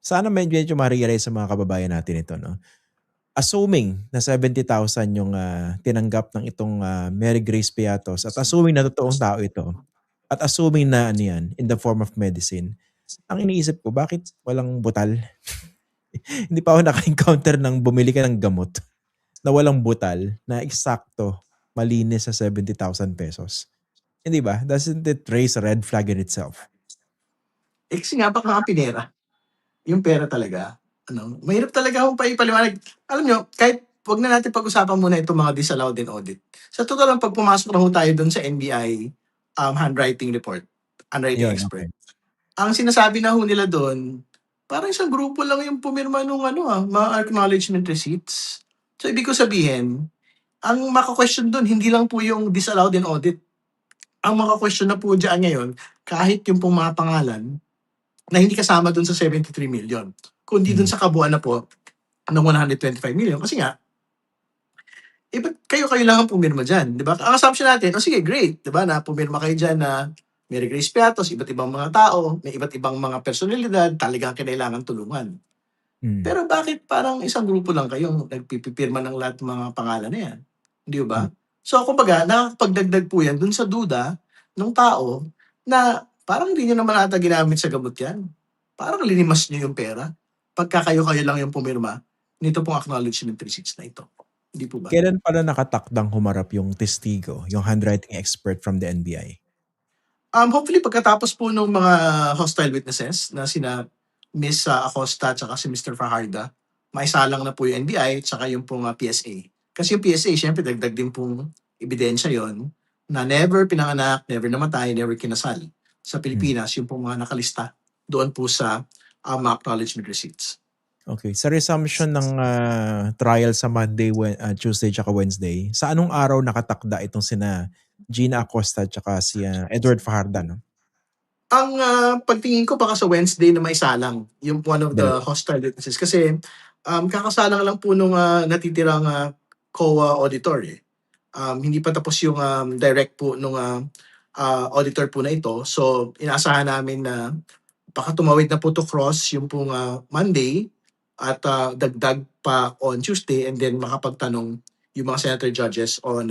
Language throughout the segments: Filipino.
Sana medyo ma-realize sa mga kababayan natin ito 'no. Assuming na 70,000 yung, tinanggap ng itong, Mary Grace Piatos at assuming na totoong tao ito at assuming na ano yan, in the form of medicine, ang iniisip ko bakit walang butal? Hindi pa ako naka-encounter ng bumili ka ng gamot na walang butal na eksakto, malinis sa ₱70,000. Hindi ba? Doesn't it raise a red flag in itself? Kasi nga baka nga pinera. Yung pera talaga, ano, mahirap talaga akong paipaliwanag. Alam niyo, kahit 'wag na natin pag-usapan muna itong mga disallowed and audit. Sa totoo lang 'pag pumasok na ho tayo dun sa NBI, handwriting report, handwriting Yun, expert. okey. Ang sinasabi na ho nila dun, parang isang grupo lang yung pumirma nung ano, mga acknowledgement receipts. So, ibig ko sabihin, ang mako-question dun hindi lang po yung disallowed and audit. Ang mako-question na po diyan ngayon, kahit yung pong mga pangalan na hindi kasama dun sa 73 million, kundi dun Hmm. sa kabuuan na po ng 125 million. Kasi nga, ba't kayo-kayo lang ang pumirma diyan, 'di ba? Ang assumption natin, oh sige great, 'di ba, na pumirma kayo diyan na Mary Grace Piatos, iba't ibang mga tao, may iba't ibang mga personalidad, talagang kinailangan tulungan. Hmm. Pero bakit parang isang grupo lang kayong nagpipirma ng lahat ng mga pangalan na 'yan, 'di Hmm. ba? So kumbaga nakakapagdagdag po 'yan dun sa duda nung tao na parang hindi niyo naman ata ginamit sa gamot 'yan. Parang linimas niyo yung pera pagka kayo-kayo lang yung pumirma nito pong acknowledgement receipts na ito, 'di po ba? Kailan pala nakatakdang humarap yung testigo, yung handwriting expert from the NBI? Hopefully pagkatapos po nung mga hostile witnesses na sina Miss, Acosta tsaka si Mr. Fajarda, maisalang na po yung NBI tsaka yung pong, PSA. Kasi yung PSA siyempre dagdag din pong ebidensya yon na never pinanganak, never namatay, never kinasal sa Hmm. Pilipinas yung pong mga nakalista doon po sa, acknowledgement receipts. Okey. Sa resumption ng, trial sa Monday, Tuesday tsaka Wednesday, sa anong araw nakatakda itong sina Gina Acosta tsaka si, Edward Fajardo 'no? Ang, pagtingin ko baka sa Wednesday na maisalang yung one of the Dalawa. hostile witnesses kasi, kakasalang lang po nung, natitirang, COA auditor, eh. Hindi pa tapos yung, direct po nung, auditor po na ito. So, inaasahan namin na baka tumawid na po to cross yung pong, Monday at, dagdag pa on Tuesday and then makapagtanong yung mga senator judges on,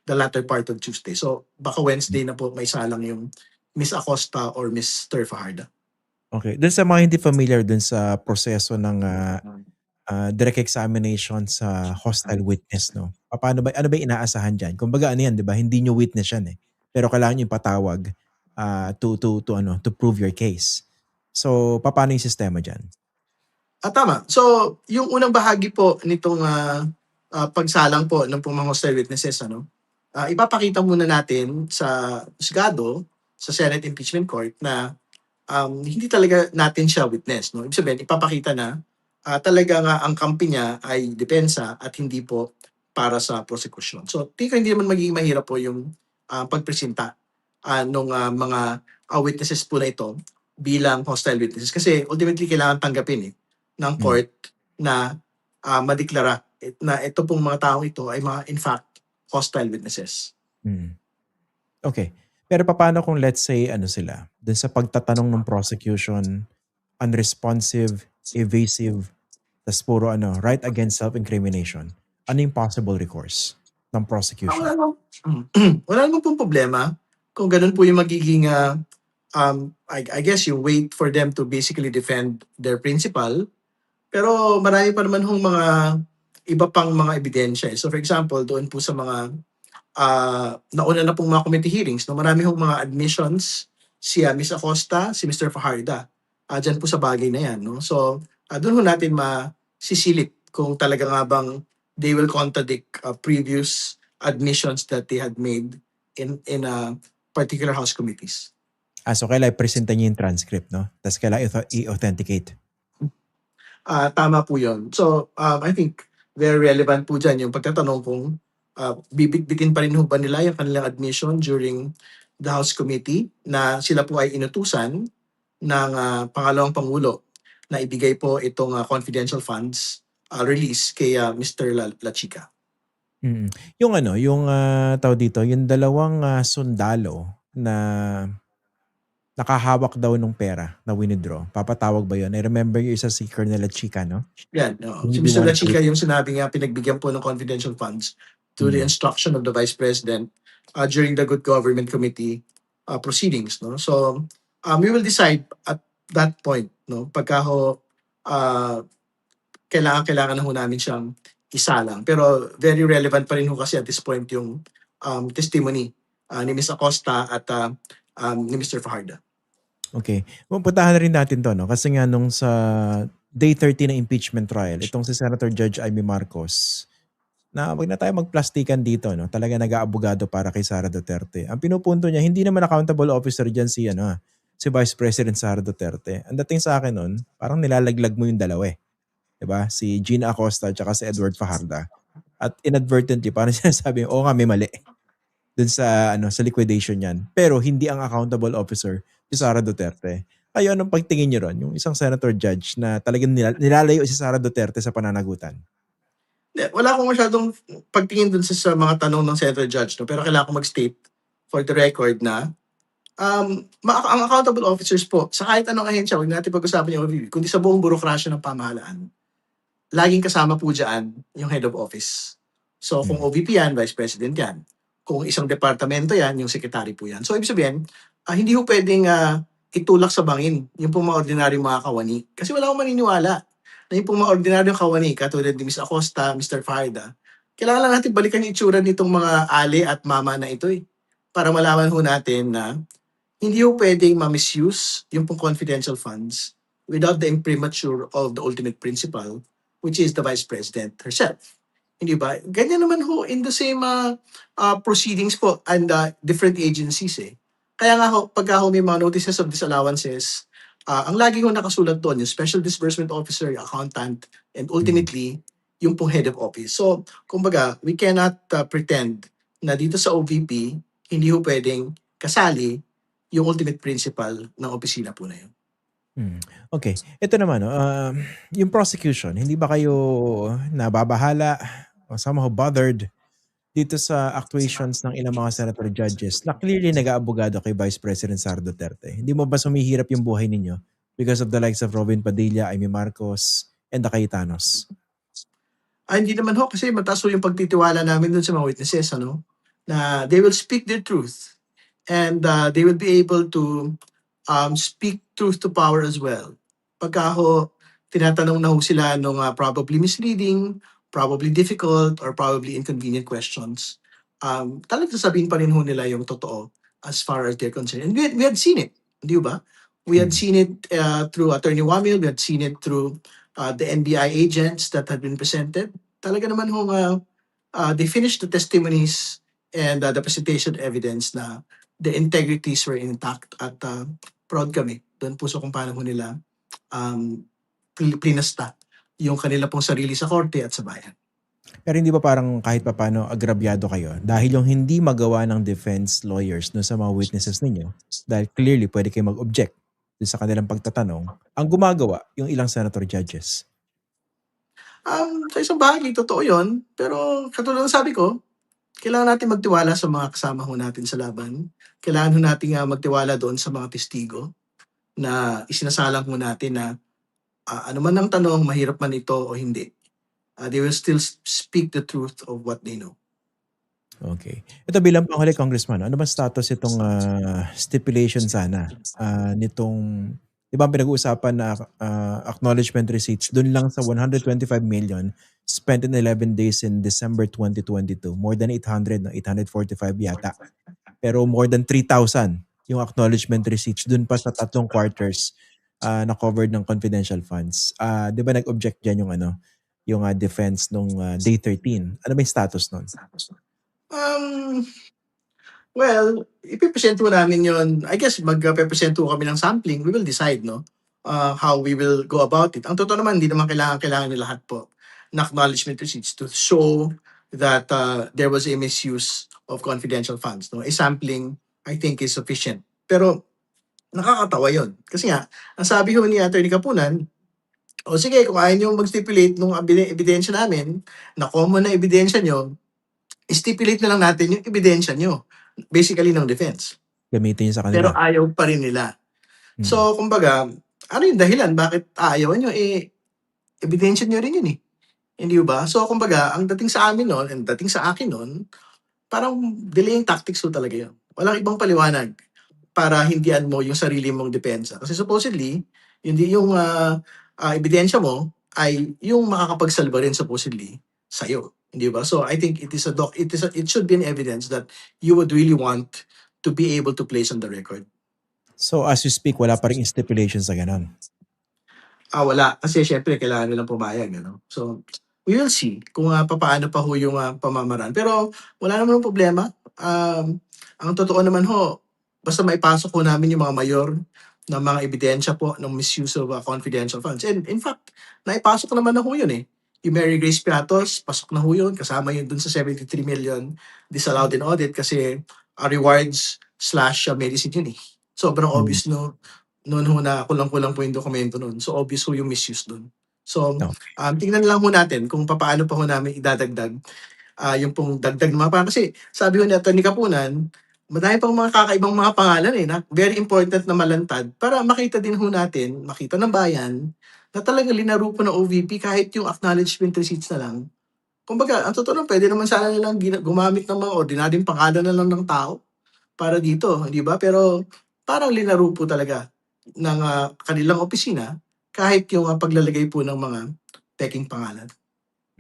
the latter part of Tuesday. So, baka Wednesday na po maisalang yung Miss Acosta or Mr. Fajardo. Okey. Dun sa mga hindi familiar dun sa proseso ng, direct examination sa hostile witness 'no, papaano ba ano ba yung inaasahan diyan? Kumbaga ano yan 'di ba, hindi niyo witness yan, eh, pero kailangan niyong ipatawag, to ano, to prove your case. So, papaano yung sistema diyan? Tama. So, yung unang bahagi po nitong, pagsalang po ng mga hostile witnesses ano, ipapakita muna natin sa husgado, sa Senate Impeachment Court na, hindi talaga natin siya witness 'no. Ibig sabihin ipapakita na, talagang, ang kampi niya ay depensa at hindi po para sa prosekusyon. So, tingin ko hindi naman magiging mahirap po yung, pagpresenta, nung, mga, witnesses po na ito bilang hostile witnesses kasi ultimately kailangan tanggapin, eh, ng Hmm. court na, madeklara na ito pong mga taong ito ay mga in fact hostile witnesses. Mm. Okey. Pero papaano kung let's say ano sila, dun sa pagtatanong ng prosecution, unresponsive, evasive, tas puro ano, right against self-incrimination. Ano yung possible recourse ng Wala prosecution? namang wala naman pong problema kung gano'n po yung magiging, I guess you wait for them to basically defend their principal. Pero marami pa naman hong mga iba pang mga ebidensya, eh. So, for example, doon po sa mga, nauna na pong mga committee hearings 'no, marami hong mga admissions si, Miss Acosta, si Mr. Fajarda, diyan po sa bagay na 'yan 'no. So, do'n ho natin masisilip kung talaga nga bang they will contradict, previous admissions that they had made in, particular House committees. So kailangan i-presenta niyo yung transcript 'no, tas kailangan i-authenticate. Tama po 'yun. So, I think very relevant po diyan yung pagtatanong kung, bibitbitin pa rin ho ba nila yung kanilang admission during the House committee na sila po ay inutusan ng, pangalawang pangulo na ibigay po itong, confidential funds, release kay, Mr. La Chica. Mm. Yung ano, yung, tawag dito, yung dalawang, sundalo na nakahawak daw nung pera na winidraw. Papatawag ba yun? I remember yung isa si Colonel Chica, no? Yan, oo. Yung Si hindi Mr. La monetary. Chica yung sinabi nga pinagbigyan po ng confidential funds through the Mm. instruction of the Vice President during the Good Government Committee proceedings. No? So, we will decide at that point, no? Pagka ho, kailangan na ho namin siyang isalang. Pero very relevant pa rin ho kasi at this point yung testimony ni Ms. Acosta at ni Mr. Fajardo. Okay. Puntahan na rin natin to, no? Kasi nga nung sa day 30 ng impeachment trial, itong si Senator Judge Amy Marcos, na wag na tayo magplastikan dito, no? Talaga nag-aabogado para kay Sara Duterte. Ang pinupunto niya, hindi naman accountable officer diyan si si Vice President Sara Duterte. Ang dating sa akin nun, parang nilalaglag mo yung dalawa eh. 'Di ba? Si Gina Acosta at si Edward Fajarda. At inadvertently, parang sinasabi, oo nga, may mali dun sa sa liquidation niyan. Pero hindi ang accountable officer si Sara Duterte. Kayo, anong pagtingin niyo ron? Yung isang senator judge na talagang nilalayo si Sara Duterte sa pananagutan. Wala akong masyadong pagtingin dun sa mga tanong ng Senator Judge, no? Pero kailangan ko mag-state for the record na ang accountable officers po, sa kahit anong ahensya, huwag natin pag-usapan yung OVP, kundi sa buong burokrasya ng pamahalaan, laging kasama po dyan yung head of office. So kung Mm. OVP yan, Vice President yan. Kung isang departamento yan, yung secretary po yan. So ibig sabihin, hindi po pwedeng itulak sa bangin yung pong mga ordinaryong mga kawani. Kasi wala akong maniniwala na yung pong mga ordinaryong kawani, katulad ni Ms. Acosta, Mr. Farda, kailangan lang natin balikan yung itsura nitong mga ale at mama na ito para malaman ho natin na hindi ho pwedeng ma-misuse yung pong confidential funds without the imprimatur of the ultimate principal, which is the Vice President herself. Hindi ba? Ganyan naman ho in the same proceedings po and different agencies eh. Kaya nga ho, pagka ho may mga notices of disallowances, ang lagi ho nakasulat doon, yung Special Disbursement Officer, yung Accountant, and ultimately, yung pong Head of Office. So, kumbaga, we cannot pretend na dito sa OVP, hindi ho pwedeng kasali yung ultimate principal ng opisina po na yun. Okay. Ito naman, no, yung prosecution, hindi ba kayo nababahala o somehow bothered dito sa actuations ng ilang mga senator judges na clearly nag-aabogado kay Vice President Sara Duterte? Hindi mo ba sumihirap yung buhay ninyo because of the likes of Robin Padilla, Amy Marcos, and the Cayetanos? Hindi naman ho, kasi mataas ho yung pagtitiwala namin dun sa mga witnesses, na they will speak their truth and they will be able to speak truth to power as well. Pagka ho, tinatanong na ho sila nung probably misleading, probably difficult, or probably inconvenient questions, talagang sasabihin pa rin ho nila yung totoo as far as they're concerned. And we had seen it, di ba? We had Mm. seen it through Attorney Wamil, we had seen it through the NBI agents that had been presented. Talaga naman ho, they finished the testimonies and the presentation evidence na the integrities were intact at proud kami doon po sa kung paano ho nila plinasta yung kanila pong sarili sa korte at sa bayan. Pero hindi ba parang kahit papaano agrabyado kayo dahil yung hindi magawa ng defense lawyers no sa mga witnesses ninyo, dahil clearly pwede kayo mag-object dun sa kanilang pagtatanong, ang gumagawa yung ilang senator judges? Sa isang bahagi, totoo yun. Pero katulad ng sabi ko, kailangan natin magtiwala sa mga kasama ho natin sa laban. Kailangan ho natin magtiwala doon sa mga testigo na isinasalang ho natin na ano man ang tanong, mahirap man ito o hindi, they will still speak the truth of what they know. Okay. Ito bilang panghuli, Congressman, ano ba status itong stipulation sana nitong, di ba ang pinag-uusapan na acknowledgement receipts dun lang sa 125 million spent in 11 days in December 2022. More than 800, no? 845 yata. Pero more than 3,000 yung acknowledgement receipts dun pa sa 3 quarters na covered ng confidential funds. Di ba nag-object dyan yung defense nung day 13? Ano ba yung status nun? Well, ipipresent mo namin yon. I guess magpe-present ho kami ng sampling. We will decide, no? How we will go about it. Ang totoo naman, hindi naman kailangan nila lahat po na acknowledgement receipts to show that there was a misuse of confidential funds. No? A sampling, I think, is sufficient. Pero nakakatawa yon. Kasi nga, ang sabi ho ni Atty. Kapunan, o sige, kung ayaw nyo mag-stipulate nung ebidensya namin, na common na ebidensya nyo, stipulate na lang natin yung ebidensya nyo. Basically ng defense. Gamitin yun sa Pero kanila. ayaw pa rin nila. Mm. So kumbaga, ano yung dahilan bakit aayawan niyo, ebidensya niyo rin yun, eh, hindi ba? So kumbaga ang dating sa amin nun and dating sa akin nun, parang delaying tactics ho talaga yun. Walang ibang paliwanag para hindian mo yung sarili mong depensa. Kasi supposedly, hindi yung, ebidensya mo ay yung makakapagsalba rin supposedly sa'yo, hindi ba? So I think it should be an evidence that you would really want to be able to place on the record. So as you speak, wala pa ring stipulation sa gano'n? Wala. Kasi siyempre kailangan nilang pumayag ano. So, we will see kung, papaano pa ho yung, pamamaraan. Pero wala naman hong problema. Ang totoo naman ho, basta maipasok ho namin yung mga mayor ng mga ebidensya po ng misuse of, confidential funds. And in fact, naipasok naman na ho yun, eh. Yung Mary Grace Piatos, pasok na ho yun. Kasama yun dun sa 73 million disallowed in audit kasi, rewards slash, medicine yun, eh. Sobrang Hmm, obvious 'no. No'n ho na kulang-kulang po yung dokumento nun. So, obvious ho yung misuse dun. So, okey. tingnan lang ho natin kung papaano pa ho namin idadagdag, yung pong dagdag ng mga pangalan. Kasi sabi ho ni Attorney Kapunan, madami pang mga kakaibang mga pangalan, eh, na very important na malantad para makita din ho natin, makita ng bayan, na talagang linaro po ng OVP kahit yung acknowledgement receipts na lang. Kumbaga, ang totoo lang puwede naman sana nilang gumamit ng mga ordinaryong pangalan na lang ng tao para dito, hindi ba? Pero parang linaro po talaga ng, kanilang opisina kahit yung, paglalagay po ng mga pekeng pangalan.